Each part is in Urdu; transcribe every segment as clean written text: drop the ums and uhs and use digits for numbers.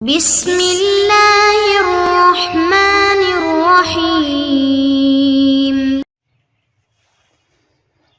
بسم اللہ الرحمن الرحیم۔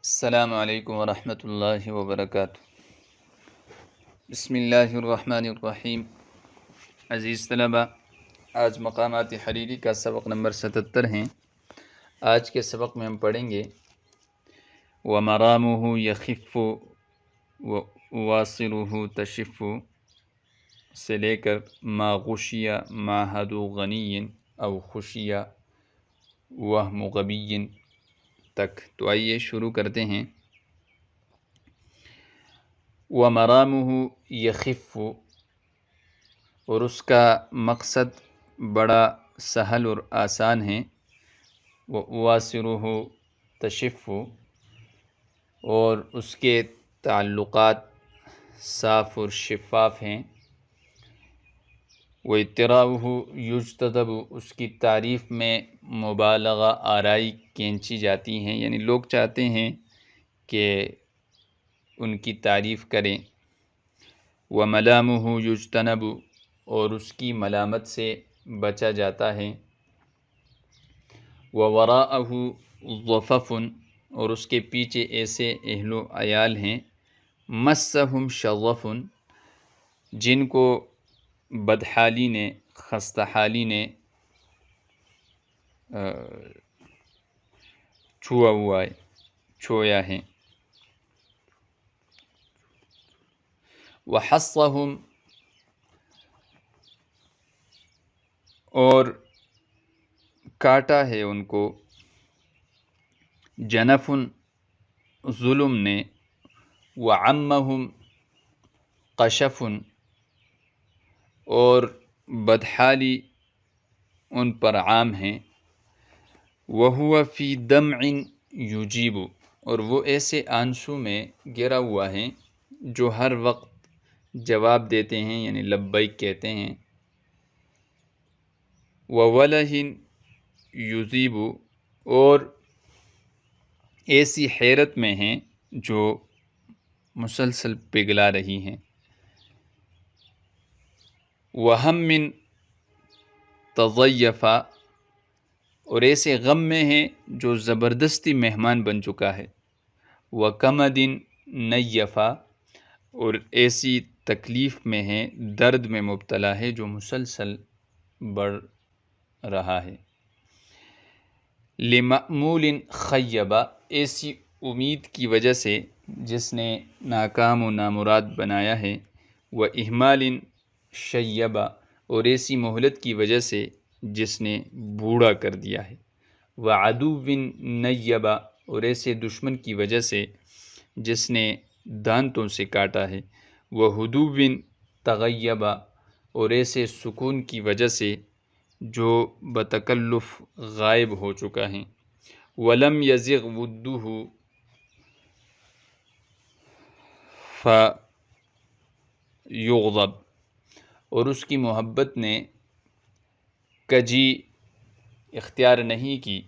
السلام علیکم ورحمۃ اللہ وبرکاتہ۔ بسم اللہ الرحمن الرحیم۔ عزیز طلبہ، آج مقامات حریری کا سبق نمبر 77 ہیں۔ آج کے سبق میں ہم پڑھیں گے وَمَرَامُهُ يَخِفُّ وَوَاصِلُهُ تَشِفُّ سے لے کر ما غشی معہد غنی او خشی وہم غبی تک۔ تو آئیے شروع کرتے ہیں۔ وَمَرَامُهُ يَخِفُّ، اور اس کا مقصد بڑا سہل اور آسان ہے۔ وَأَوَاصِرُهُ تَشِفُّ، اور اس کے تعلقات صاف اور شفاف ہیں۔ وَإِطْرَاؤُهُ يُجْتَذَبُ، اس کی تعریف میں مبالغہ آرائی کھینچی جاتی ہیں، یعنی لوگ چاہتے ہیں کہ ان کی تعریف کریں۔ وَمَلَامُهُ يُجْتَنَبُ، اور اس کی ملامت سے بچا جاتا ہے۔ وَوَرَاءَهُ ضَفَفٌ، اور اس کے پیچھے ایسے اہل و عیال ہیں مَسَّهُمْ شَغَفٌ، جن کو بدحالی نے، خستہ حالی نے چھویا ہے۔ وَحَصَّهُمْ، اور کاٹا ہے ان کو، جنف، ظلم نے، وَعَمَّهُمْ قَشَفٌ، اور بدحالی ان پر عام ہیں۔ وَهُوَ فِي دَمْعٍ يُجِيبُ، اور وہ ایسے آنسو میں گرا ہوا ہے جو ہر وقت جواب دیتے ہیں، یعنی لبیک کہتے ہیں۔ وَوَلَهٍ يُذِيبُ، اور ایسی حیرت میں ہیں جو مسلسل پگھلا رہی ہیں۔ وَهَمٍّ تَضَيَّفَ، اور ایسے غم میں ہیں جو زبردستی مہمان بن چکا ہے۔ وَكَمَدٍ نَيَّفَ، اور ایسی تکلیف میں ہے، درد میں مبتلا ہے جو مسلسل بڑھ رہا ہے۔ لِمَأْمُولٍ خَيَّبَ، ایسی امید کی وجہ سے جس نے ناکام و نامراد بنایا ہے۔ وَإِهْمَالٍ شَيَّبَ، اور ایسی مہلت کی وجہ سے جس نے بوڑھا کر دیا ہے۔ وَعَدُوٍّ نَيَّبَ، اور ایسے دشمن کی وجہ سے جس نے دانتوں سے کاٹا ہے۔ وَهُدُوٍّ تَغَيَّبَ، اور ایسے سکون کی وجہ سے جو بتکلف غائب ہو چکا ہے۔ وَلَمْ يَزِغْ وُدُّهُ فَيُغْضَبْ، اور اس کی محبت نے کجی اختیار نہیں کی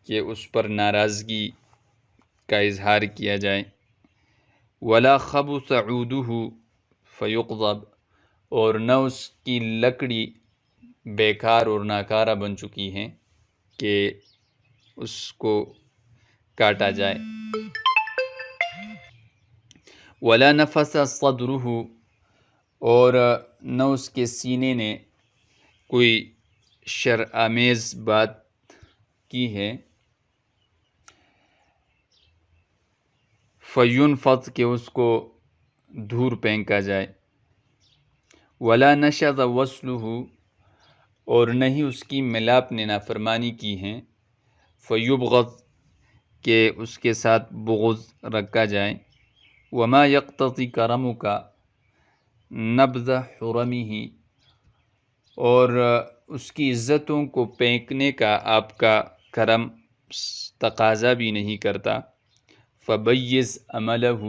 کہ اس پر ناراضگی کا اظہار کیا جائے۔ وَلَا خَبُثَ عُودُهُ فَيُقْضَبْ، اور نہ اس کی لکڑی بیکار اور ناکارہ بن چکی ہے کہ اس کو کاٹا جائے۔ وَلَا نَفَسَ صَدْرُهُ، اور نہ اس کے سینے نے کوئی شرآمیز بات کی ہے۔ فَيُنْفَضْ، کہ اس کو دور پھینکا جائے۔ وَلَا نَشَزَ وَصْلُهُ، اور نہ ہی اس کی ملاپ نے نافرمانی کی ہے۔ فَيُبْغَضْ، کہ اس کے ساتھ بغض رکھا جائے۔ وَمَا يَقْتَضِي كَرَمُكَ نَبْذَ حُرَمِهِ، اور اس کی عزتوں کو پھینکنے کا آپ کا کرم تقاضا بھی نہیں کرتا۔ فَبَيِّزْ أَمَلَهُ،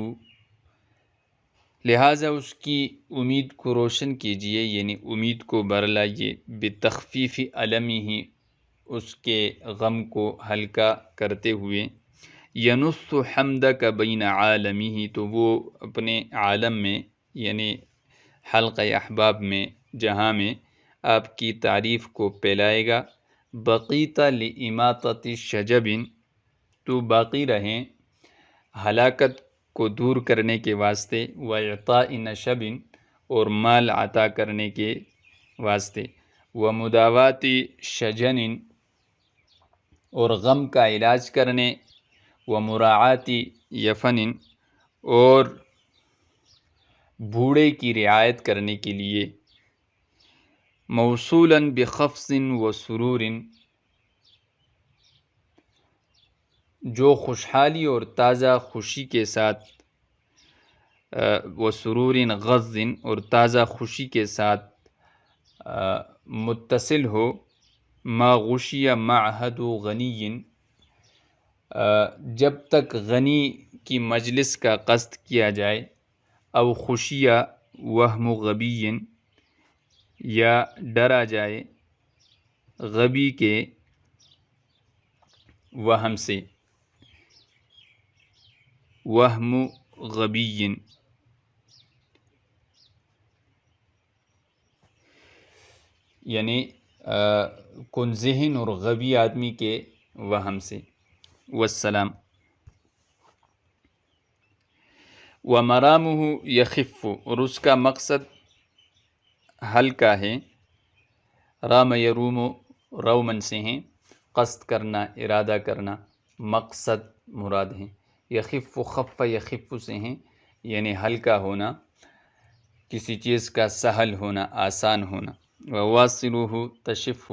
لہٰذا اس کی امید کو روشن کیجئے، یعنی امید کو برلائیے۔ بِتَخْفِيفِ أَلَمِهِ، اس کے غم کو ہلکا کرتے ہوئے۔ يَنُصُّ حَمْدَكَ بَيْنَ عَالَمِهِ، تو وہ اپنے عالم میں یعنی حلقہ احباب میں جہاں میں آپ کی تعریف کو پھیلائے گا، بقیت لاماطۃ شجب، تو باقی رہیں ہلاکت کو دور کرنے کے واسطے، واعطاء نشب، اور مال عطا کرنے کے واسطے، ومداوات شجن، اور غم کا علاج کرنے، ومراعات یفن، اور بوڑھے کی رعایت کرنے کے لیے، موصولا بخفض و سرور، جو خوشحالی اور تازہ خوشی کے ساتھ، و سرور غض، اور تازہ خوشی کے ساتھ متصل ہو، ما غشی معہد غنی، جب تک غنی کی مجلس کا قصد کیا جائے، او خشیہ وہم غبی، یا ڈرا جائے غبی کے وہم سے، وہم غبی، یعنی کن ذہن اور غبی آدمی کے وہم سے۔ والسلام۔ ومرامہ یخف، اور اس کا مقصد ہلکا ہے، رام یروم، رومن سے ہیں، قصد کرنا، ارادہ کرنا، مقصد مراد ہیں۔ یخف، خف یخف سے ہیں، یعنی ہلکا ہونا، کسی چیز کا سہل ہونا، آسان ہونا۔ وواصلہ تشف،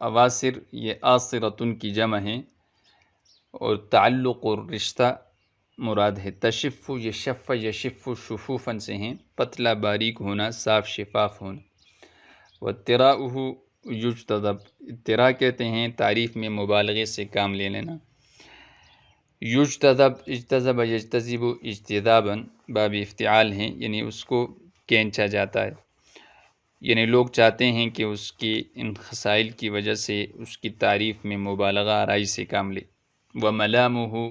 اواصر یہ آصرتن کی جمع ہے، اور تعلق اور رشتہ مراد ہے۔ تشف یہ شف یشف شفوفاً سے ہیں، پتلا باریک ہونا، صاف شفاف ہونا۔ وطراؤہ یجتذب، اطراء کہتے ہیں تعریف میں مبالغے سے کام لے لینا۔ یجتذب، اجتذب یجتذب اجتذاباً، باب افتعال ہیں، یعنی اس کو کھینچا جاتا ہے، یعنی لوگ چاہتے ہیں کہ اس کی ان خصائل کی وجہ سے اس کی تعریف میں مبالغہ آرائی سے کام لے۔ وملامہ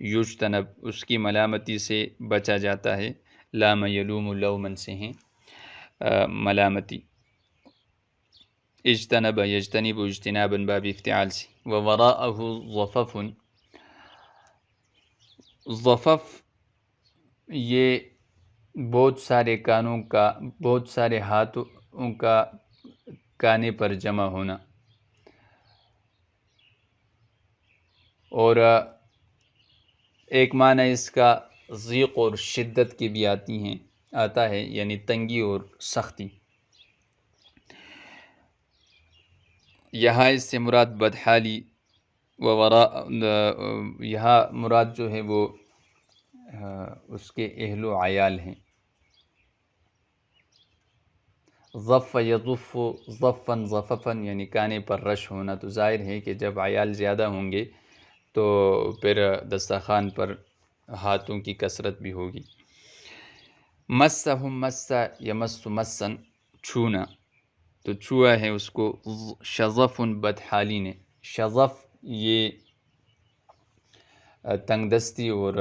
یجتنب، اس کی ملامتی سے بچا جاتا ہے، لام یلوم لومن سے ہیں ملامتی۔ اجتنب یجتنب اجتناباً، باب افتعال سے۔ ووراءہ ضفف، ضفف یہ بہت سارے کانوں کا، بہت سارے ہاتھوں کا کانے پر جمع ہونا، اور ایک معنی اس کا ضیق اور شدت کی بھی آتا ہے، یعنی تنگی اور سختی۔ یہاں اس سے مراد بدحالی، یہاں مراد جو ہے وہ اس کے اہل و عیال ہیں۔ ضف یضف ضفاً ضففاً، یعنی کانے پر رش ہونا، تو ظاہر ہے کہ جب عیال زیادہ ہوں گے تو پھر دسترخوان پر ہاتھوں کی کثرت بھی ہوگی۔ مسہم مس یمس مسن، چھونا، تو چھوا ہے اس کو شظف بدحالی نے۔ شظف یہ تنگ دستی اور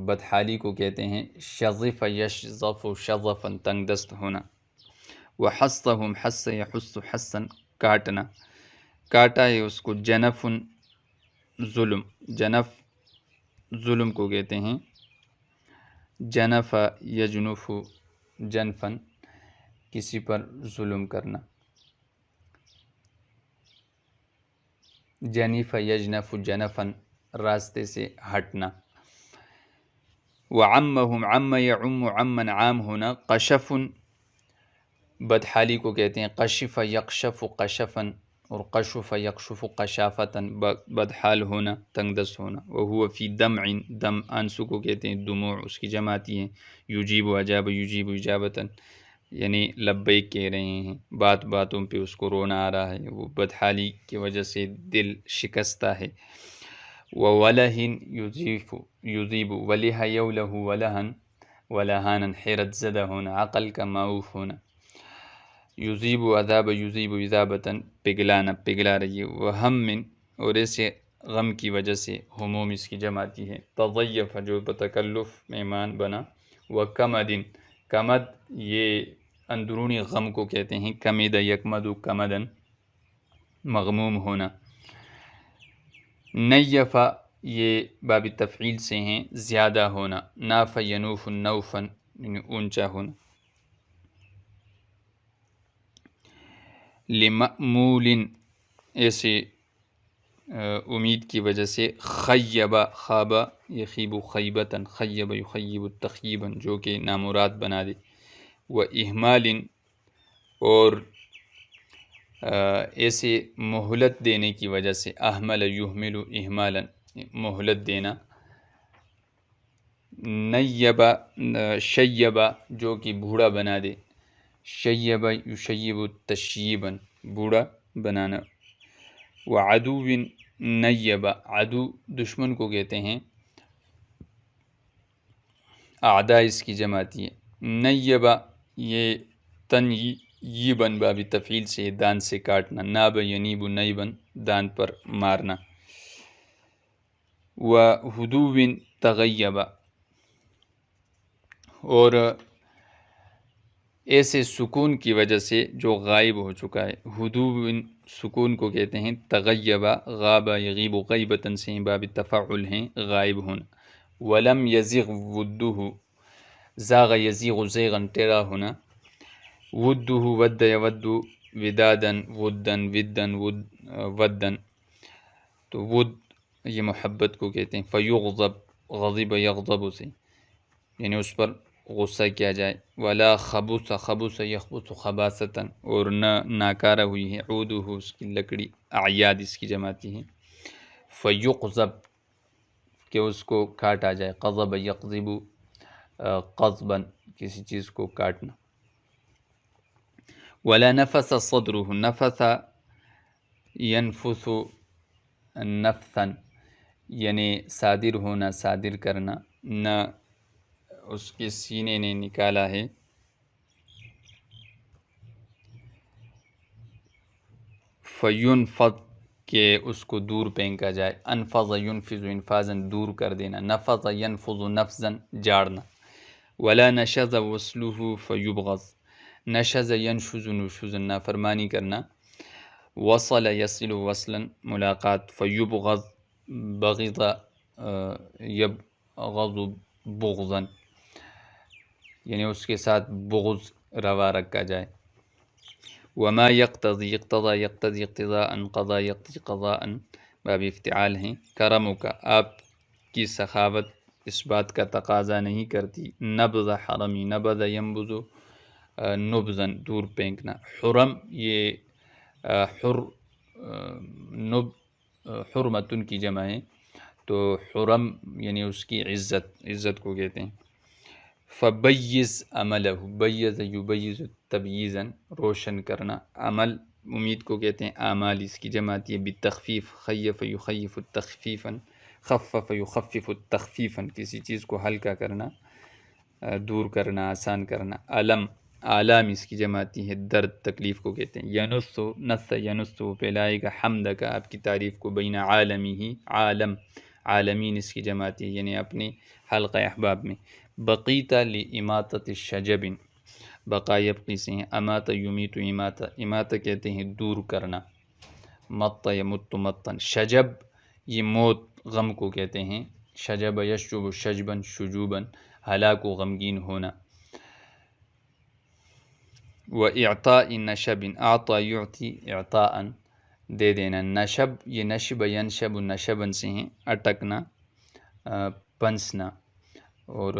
بدحالی کو کہتے ہیں۔ شظف یشظف شظفا، تنگ دست ہونا۔ وحصہم حس یحس حسن، کاٹنا، کاٹا ہے اس کو جنف ظلم، جنف ظلم کو کہتے ہیں۔ جنف یجنف جنفن، کسی پر ظلم کرنا۔ جنف یجنف جنفن، راستے سے ہٹنا۔ وعمہم، عم یعم عمن، عام ہونا۔ قشف بدحالی کو کہتے ہیں۔ قشف یقشف قشفن، اور قشف یقشف قشافتن، بدحال ہونا، تنگ دست ہونا۔ وہو فی دمع، دم آنسو کو کہتے ہیں، دموع اس کی جمع آتی ہیں۔ یجیب اجاب یجیب اجابتن، یعنی لبیک کہہ رہے ہیں، باتوں پہ اس کو رونا آ رہا ہے، وہ بدحالی کی وجہ سے دل شکستہ ہے۔ وولہن یذیب، ولہ یولہ ولہن، ولہانن، حیرت زدہ ہونا، عقل کا معوف ہونا۔ یذیب عذاب یذیب اذابتن، پگھلانا، پگھلا رہی ہے۔ وہم، اور ایسے غم کی وجہ سے، ہموم اس کی جمع آتی ہے۔ تضیف جو بتکلف مہمان بنا۔ وکمد، کمد یہ اندرونی غم کو کہتے ہیں، کمد یکمد کمدن مغموم ہونا۔ نیفا یہ باب تفعیل سے ہیں، زیادہ ہونا۔ ناف ینوف نوفن یعنی اونچا ہونا۔ لمأمول ایسے امید کی وجہ سے۔ خیبہ خوابہ یخیب خیبتاً، خیبہ یخیب تخیباً جو کہ نامراد بنا دے۔ و اہمال اور ایسے مہلت دینے کی وجہ سے۔ احمل یحمل اہمالا مہلت دینا۔ نیبہ شیبہ جو کہ بوڑھا بنا دے۔ شیبہ یشیب تشییباً بوڑھا بنانا۔ وعدو نیبہ عدو دشمن کو کہتے ہیں، اعداء اس کی جمع آتی ہے۔ نیبہ یہ تنییباً باب تفعیل سے دان سے کاٹنا۔ ناب ینیب نیباً دان پر مارنا۔ وہدو تغیبہ اور ایسے سکون کی وجہ سے جو غائب ہو چکا ہے۔ ہدو سکون کو کہتے ہیں، تغیبہ غابہ یغیب غیبتاً سے باب تفعل ہیں، غائب ہونا۔ ولم یزغ ودہ زاغ یزیغ زیغاً ٹیڑھا ہونا۔ ودہ ود یود وداداً وداً وداً وداً تو ود یہ محبت کو کہتے ہیں۔ فیغضب غضب یغضب سے یعنی اس پر غصہ کیا جائے۔ ولا خبث خبث یخبث خباثۃً اور نہ ناکارہ ہوئی ہے عودہ اس کی لکڑی، اعیاد اس کی جماتی ہیں۔ فیقذب کہ اس کو کاٹا جائے۔ قذب یقذب قذباً کسی چیز کو کاٹنا۔ ولا نفث صدرہ نفث ینفث نفثاً یعنی صادر ہونا، صادر کرنا، نہ اس کے سینے نے نکالا ہے۔ فینفض کہ اس کو دور پھینکا جائے۔ انفض ینفض انفاظاً دور کر دینا۔ نفض ینفض نفضاً جاڑنا۔ ولا نشز وصلہ فیبغض نشز ینشز نشوزا نافرمانی کرنا۔ وصل یصل وصلاً ملاقات۔ فیبغض بغض یبغض بغضاً یعنی اس کے ساتھ بغض روا رکھا جائے۔ وما یقتضی اقتضا یقتضی اقتضاء قضا یقتضی قضاء باب افتعال ہیں۔ کرم کا آپ کی سخاوت اس بات کا تقاضا نہیں کرتی۔ نبض حرمی نبض ینبض نبضاً دور پھینکنا۔ حرم یہ حرمتن کی جمع ہے تو حرم یعنی اس کی عزت کو کہتے ہیں۔ فبیز عملہ بیز یبیز تبییزاً روشن کرنا۔ عمل امید کو کہتے ہیں، اعمال اس کی جمع آتی ہے۔ بالتخفیف خیف یخیف تخفیفاً خفف یخفف تخفیفاً کسی چیز کو ہلکا کرنا، دور کرنا، آسان کرنا۔ علم آلام اس کی جمع آتی ہے، درد تکلیف کو کہتے ہیں۔ ینس نس ینس پھیلائے گا حمد کا آپ کی تعریف کو، بین عالمی ہی عالم عالمین اس کی جمع آتی ہے یعنی اپنے حلقہ احباب میں۔ بقیت لاماطۃ الشجب بقا یبقی سے ہیں، امات یمیت اماتہ اماتہ کہتے ہیں دور کرنا۔ مت یمت متن شجب یہ موت غم کو کہتے ہیں۔ شجب یشجب شجباً شجوباً ہلاک و غمگین ہونا۔ و اعطاء نشب اعطا یعطی اعطاء دے دینا۔ نشب یہ نشب ینشب نشباً سے ہیں، اٹکنا، پنسنا۔ اور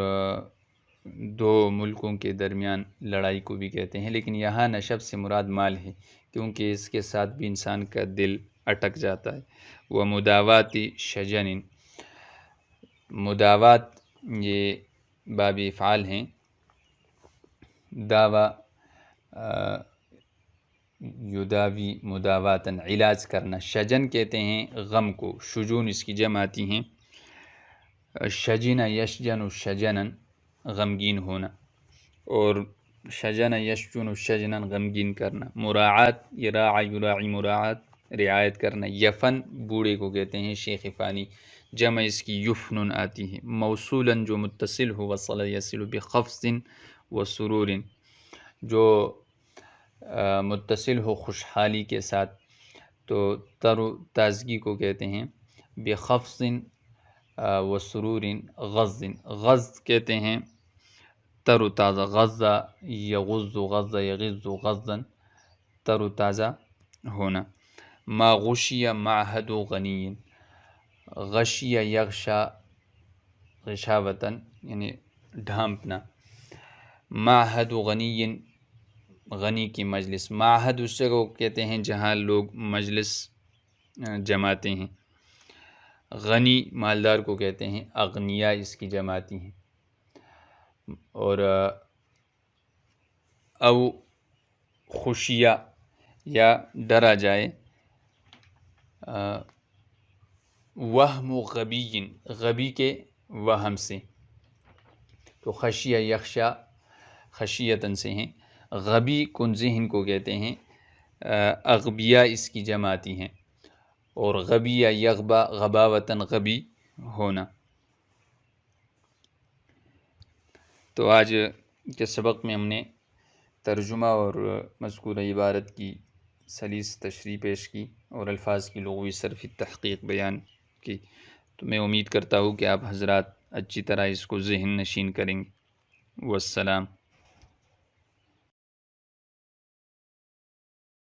دو ملکوں کے درمیان لڑائی کو بھی کہتے ہیں، لیکن یہاں نشب سے مراد مال ہے کیونکہ اس کے ساتھ بھی انسان کا دل اٹک جاتا ہے۔ وہ مداوات شجن مداوات یہ باب افعال ہیں۔ داوا یداوی مداواتاً علاج کرنا۔ شجن کہتے ہیں غم کو، شجون اس کی جمع آتی ہیں۔ شجن یشجن شجناً غمگین ہونا، اور شجن یشجن شجناً غمگین کرنا۔ مراعات یہ راعی یراعی مراعات رعایت کرنا۔ یفن بوڑھے کو کہتے ہیں، شیخ فانی جمع اس کی یفنن آتی ہے۔ موصولاً جو متصل ہو، وصل یصل بخفض و سرور، جو متصل ہو خوشحالی کے ساتھ، تو تر و تازگی کو کہتے ہیں. بخفض و سرور غض، غض کہتے ہیں تر و تازہ، غضہ یغض، غضہ یغض غضا، تر و تازہ ہونا. ما غشی معہد و غنی، غشی یغشا غشاوتن یعنی ڈھانپنا. معہد و غنی، غنی کی مجلس. معہد اس جگہ کو کہتے ہیں جہاں لوگ مجلس جماتے ہیں. غنی مالدار کو کہتے ہیں، اغنیا اس کی جماتی ہیں. اور او خوشیہ یا ڈرا جائے. وہم غبی، غبی کے وہم سے، تو خشیہ یخشا خشیتن سے ہیں. غبی کن ذہن کو کہتے ہیں، اغبیا اس کی جماتی ہیں. اور غبی یا یغبا غباوتن غبی ہونا. تو آج کے سبق میں ہم نے ترجمہ اور مذکورہ عبارت کی سلیس تشریح پیش کی اور الفاظ کی لغوی صرفی تحقیق بیان کی. تو میں امید کرتا ہوں کہ آپ حضرات اچھی طرح اس کو ذہن نشین کریں گے. والسلام.